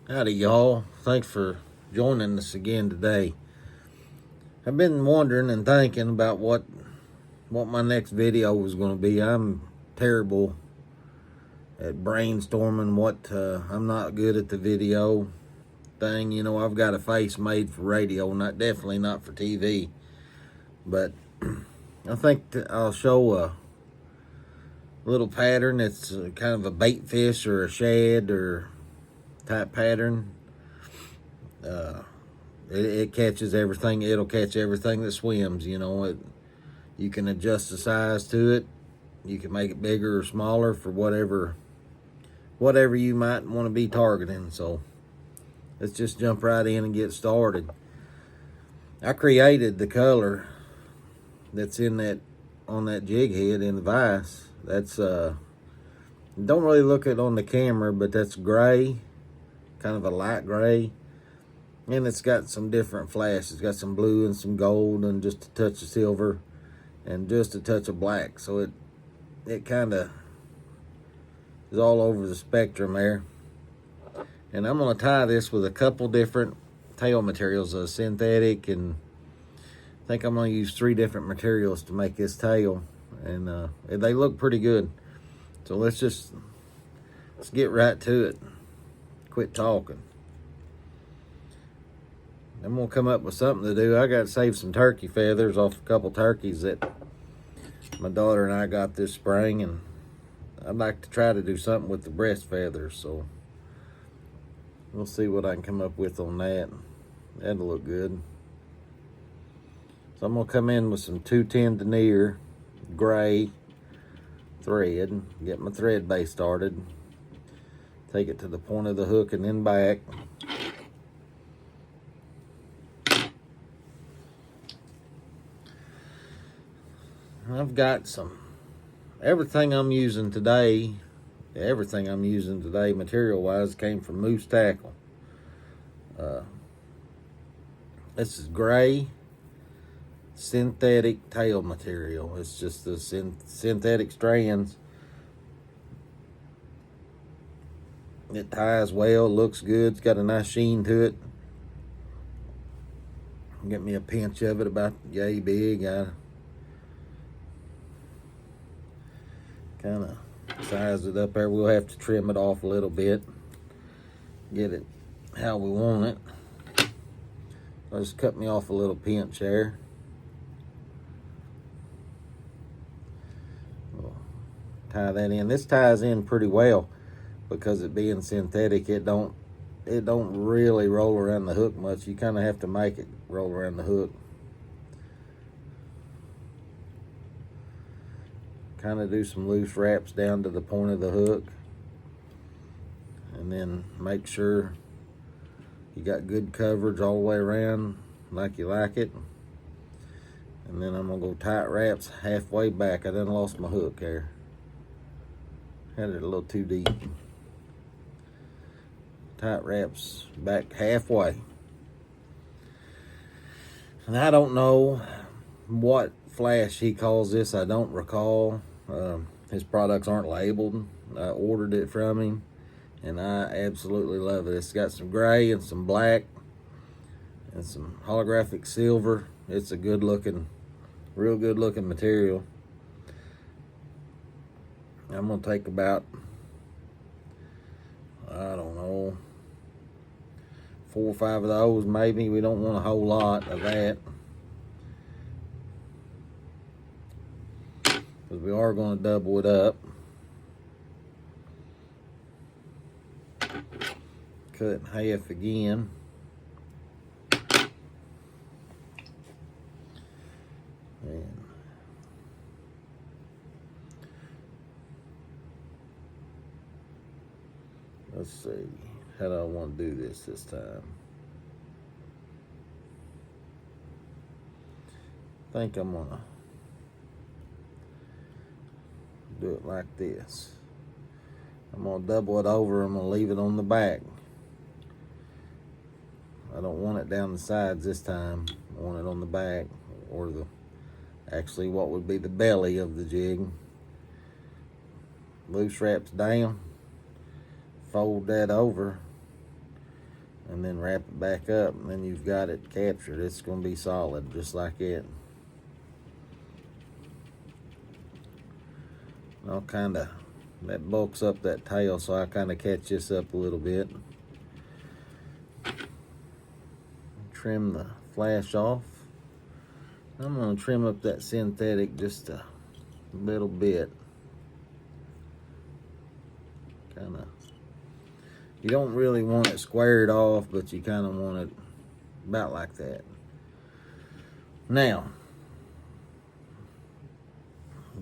Howdy y'all, thanks for joining us again today. I've been wondering and thinking about what my next video was going to be. I'm terrible at brainstorming I'm not good at the video thing. You know, I've got a face made for radio, definitely not for TV. But I think I'll show a little pattern that's kind of a baitfish or a shad or type pattern. It catches everything. It'll catch everything that swims. You know, you can adjust the size to it. You can make it bigger or smaller for whatever you might want to be targeting. So let's just jump right in and get started. I created the color that's on that jig head in the vise. That's don't really look it on the camera, but that's gray, kind of a light gray. And it's got some different flashes. It's got some blue and some gold and just a touch of silver and just a touch of black. So it kind of is all over the spectrum there. And I'm going to tie this with a couple different tail materials, synthetic, and I think I'm going to use 3 different materials to make this tail. And they look pretty good. So let's get right to it. Quit talking. I'm going to come up with something to do. I got to save some turkey feathers off a couple turkeys that my daughter and I got this spring, and I'd like to try to do something with the breast feathers, so we'll see what I can come up with on that. That'll look good. So I'm going to come in with some 210 denier gray thread, get my thread base started, take it to the point of the hook and then back. I've got everything I'm using today material wise came from Moose Tackle. This is gray synthetic tail material. It's just the synthetic strands. It ties well, looks good, it's got a nice sheen to it. Get me a pinch of it about yay big. I kind of size it up there. We'll have to trim it off a little bit, get it how we want it. So just cut me off a little pinch there. We'll tie that in. This ties in pretty well because it being synthetic. It don't really roll around the hook much. You kind of have to make it roll around the hook. Kind of do some loose wraps down to the point of the hook, and then make sure you got good coverage all the way around like you like it. And then I'm gonna go tight wraps halfway back. I done lost my hook there, had it a little too deep. Tight wraps back halfway. And I don't know what flash he calls this. I don't recall. His products aren't labeled. I ordered it from him, and I absolutely love it. It's got some gray and some black and some holographic silver. It's a good looking, real good looking material. I'm gonna take about, I don't know, 4 or 5 of those maybe. We don't want a whole lot of that, because we are going to double it up. Cut in half again. And let's see, how do I want to do this time? I think I'm going to do it like this. I'm going to double it over. I'm going to leave it on the back. I don't want it down the sides this time. I want it on the back, or actually what would be the belly of the jig. Loose wraps down, fold that over, and then wrap it back up, and then you've got it captured. It's going to be solid just like it. I'll kind of, that bulks up that tail, so I kind of catch this up a little bit. Trim the flash off. I'm going to trim up that synthetic just a little bit. Kind of, you don't really want it squared off, but you kind of want it about like that. Now,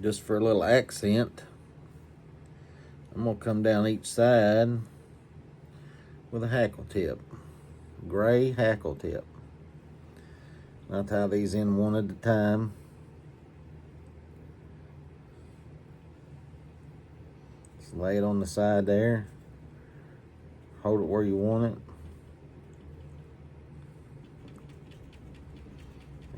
just for a little accent, I'm going to come down each side with a hackle tip, gray hackle tip. I'll tie these in one at a time. Just lay it on the side there. Hold it where you want it.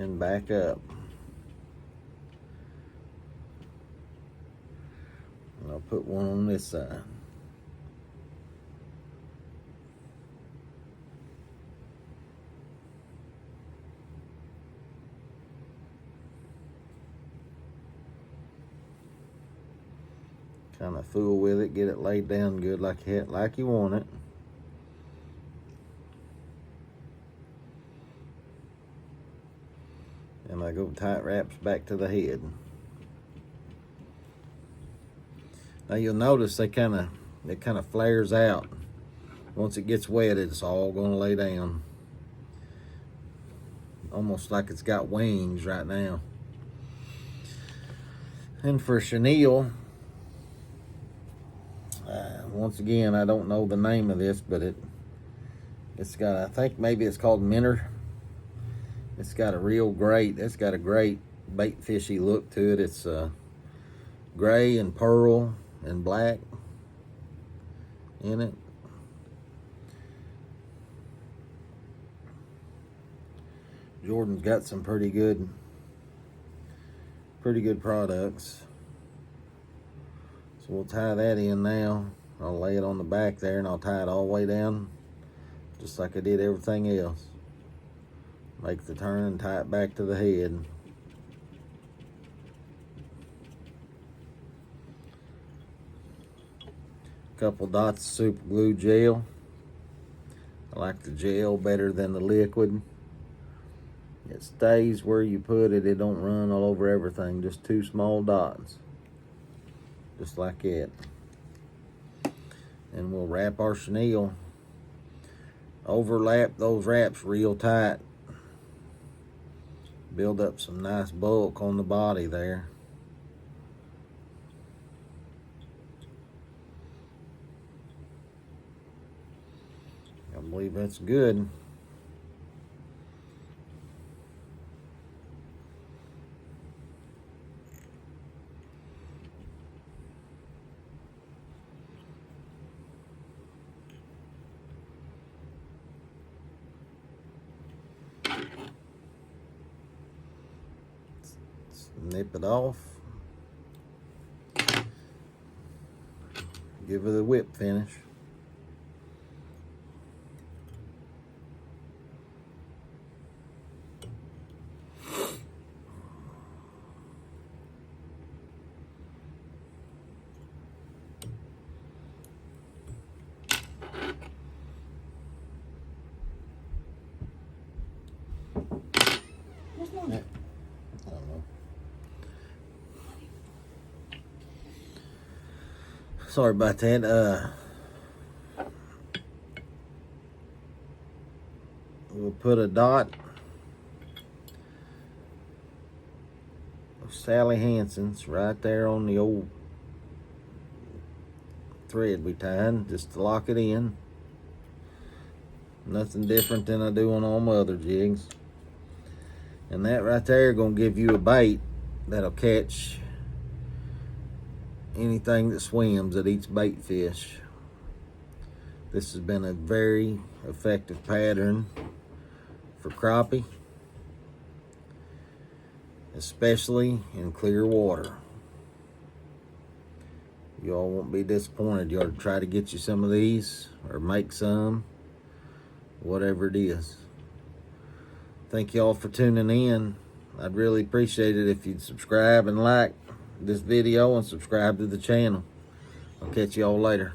And back up. And I'll put one on this side. Kind of fool with it, get it laid down good like you want it. And I go tight wraps back to the head. Now you'll notice it kind of flares out. Once it gets wet, it's all going to lay down. Almost like it's got wings right now. And for chenille, once again, I don't know the name of this, but it's got, I think maybe it's called minnow. It's got a great bait fishy look to it. It's gray and pearl and black in it. Jordan's got some pretty good products. So we'll tie that in now. I'll lay it on the back there and I'll tie it all the way down just like I did everything else. Make the turn and tie it back to the head. Couple dots of super glue gel. I like the gel better than the liquid. It stays where you put it. It don't run all over everything. Just 2 small dots. Just like it. And we'll wrap our chenille. Overlap those wraps real tight. Build up some nice bulk on the body there. I believe that's good. Nip it off. Give it a whip finish. Yeah. I don't know. Sorry about that. We'll put a dot of Sally Hansen's right there on the old thread we tied, just to lock it in. Nothing different than I do on all my other jigs. And that right there gonna give you a bait that'll catch anything that swims, that eats bait fish. This has been a very effective pattern for crappie, especially in clear water. You all won't be disappointed. You ought to try to get you some of these or make some. whatever it is. Thank y'all for tuning in. I'd really appreciate it if you'd subscribe and like this video and subscribe to the channel. I'll catch y'all later.